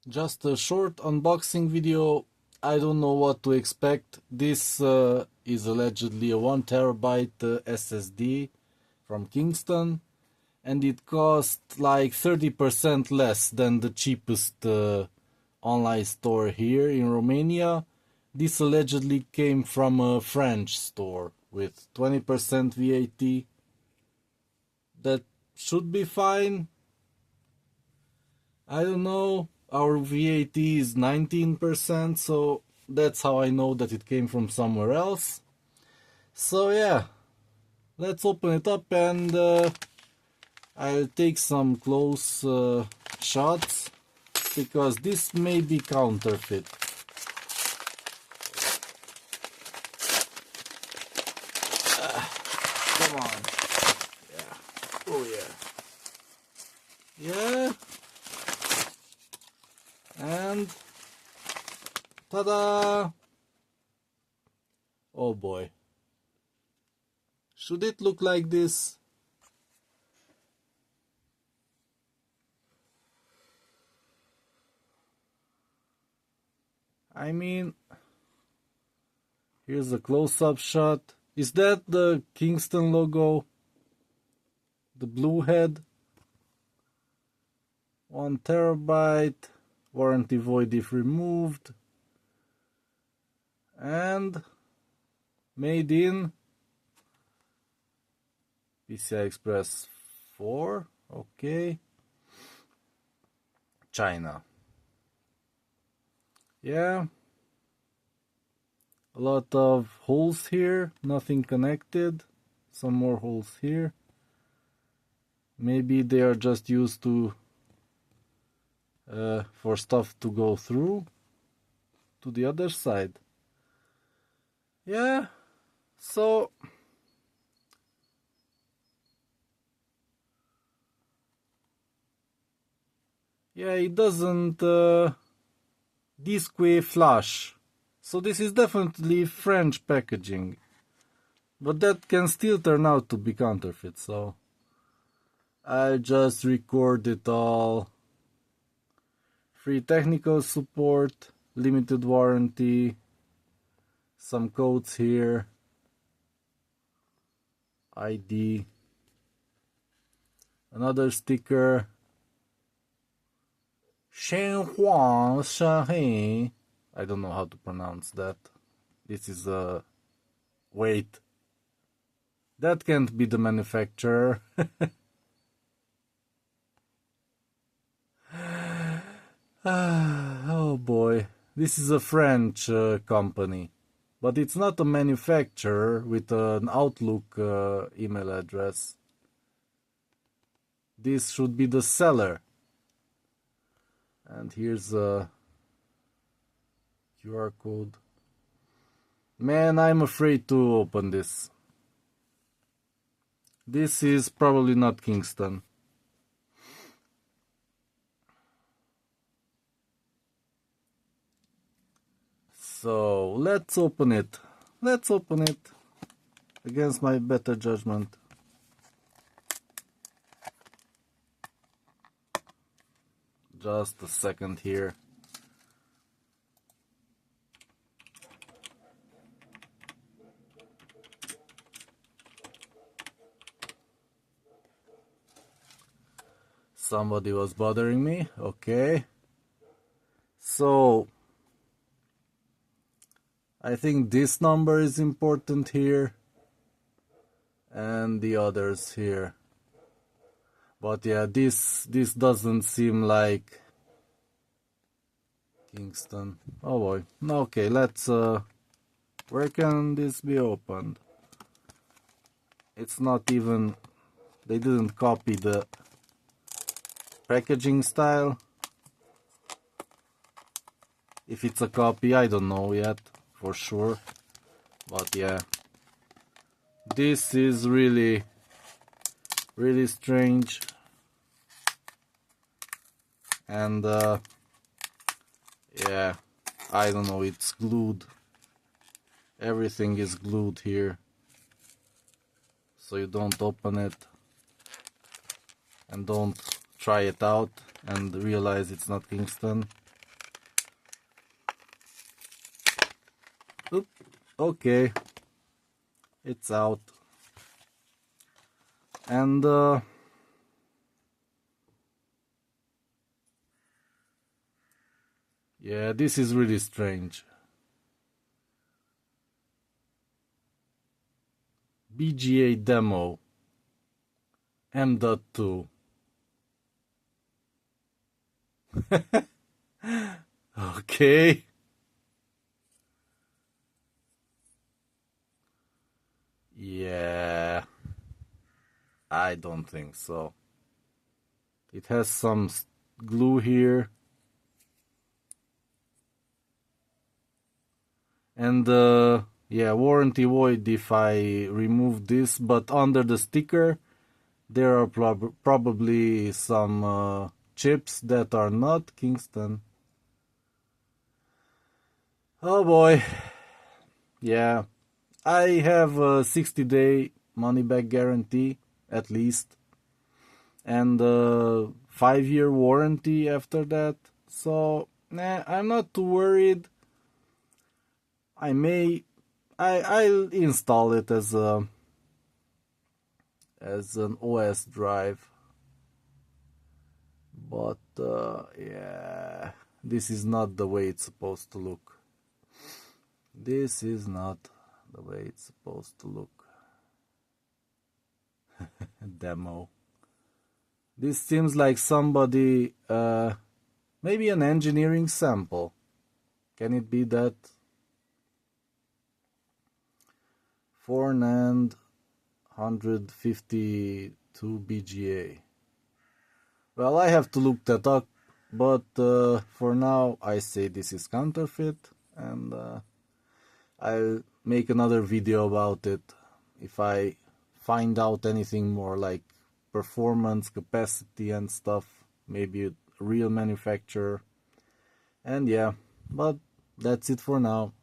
Just a short unboxing video. I don't know what to expect. This is allegedly a 1 terabyte SSD from Kingston, and it cost like 30% less than the cheapest online store here in Romania. This allegedly came from a French store with 20% VAT. That should be fine. I don't know. Our VAT is 19%, so that's how I know that it came from somewhere else. So yeah, let's open it up and I'll take some close shots because this may be counterfeit. Come on. Yeah. Oh yeah. Yeah. And ta-da! Oh boy. Should it look like this? I mean, here's a close-up shot. Is that the Kingston logo? The blue head? 1 terabyte. Warranty void if removed. And made in PCI Express 4. Okay. China. Yeah. A lot of holes here. Nothing connected. Some more holes here. Maybe they are just used to for stuff to go through to the other side. Yeah, so yeah, it doesn't disque flash, so this is definitely French packaging, but that can still turn out to be counterfeit, so I'll just record it all. Free technical support, limited warranty, some codes here, ID, another sticker, Shenhua Shanghai. I don't know how to pronounce that. This is a... Wait. That can't be the manufacturer. Oh boy. This is a French company. But it's not a manufacturer with an Outlook email address. This should be the seller. And here's a QR code. Man, I'm afraid to open this. This is probably not Kingston. So let's open it. Let's open it against my better judgment. Just a second here. Somebody was bothering me. Okay. So I think this number is important here and the others here. But yeah, this doesn't seem like Kingston. Oh boy. Okay, let's where can this be opened? It's not even, they didn't copy the packaging style. If it's a copy, I don't know yet for sure. But yeah, this is really strange. And yeah, I don't know, it's glued. Everything is glued here, so you don't open it and don't try it out and realize it's not Kingston. Oop. Okay, it's out. And yeah, this is really strange. BGA demo M.2. Okay. Yeah, I don't think so. It has some glue here. And yeah, warranty void if I remove this, but under the sticker there are probably some chips that are not Kingston. Oh boy. Yeah, I have a 60-day money back guarantee at least, and a 5-year warranty after that. So nah, I'm not too worried. I'll install it as an OS drive, but yeah, this is not the way it's supposed to look. This is not the way it's supposed to look. Demo. This seems like somebody, maybe an engineering sample. Can it be that? 4 NAND 152 BGA. Well, I have to look that up, but for now I say this is counterfeit, and I'll make another video about it if I find out anything more, like performance, capacity and stuff, maybe a real manufacturer. And yeah, but that's it for now.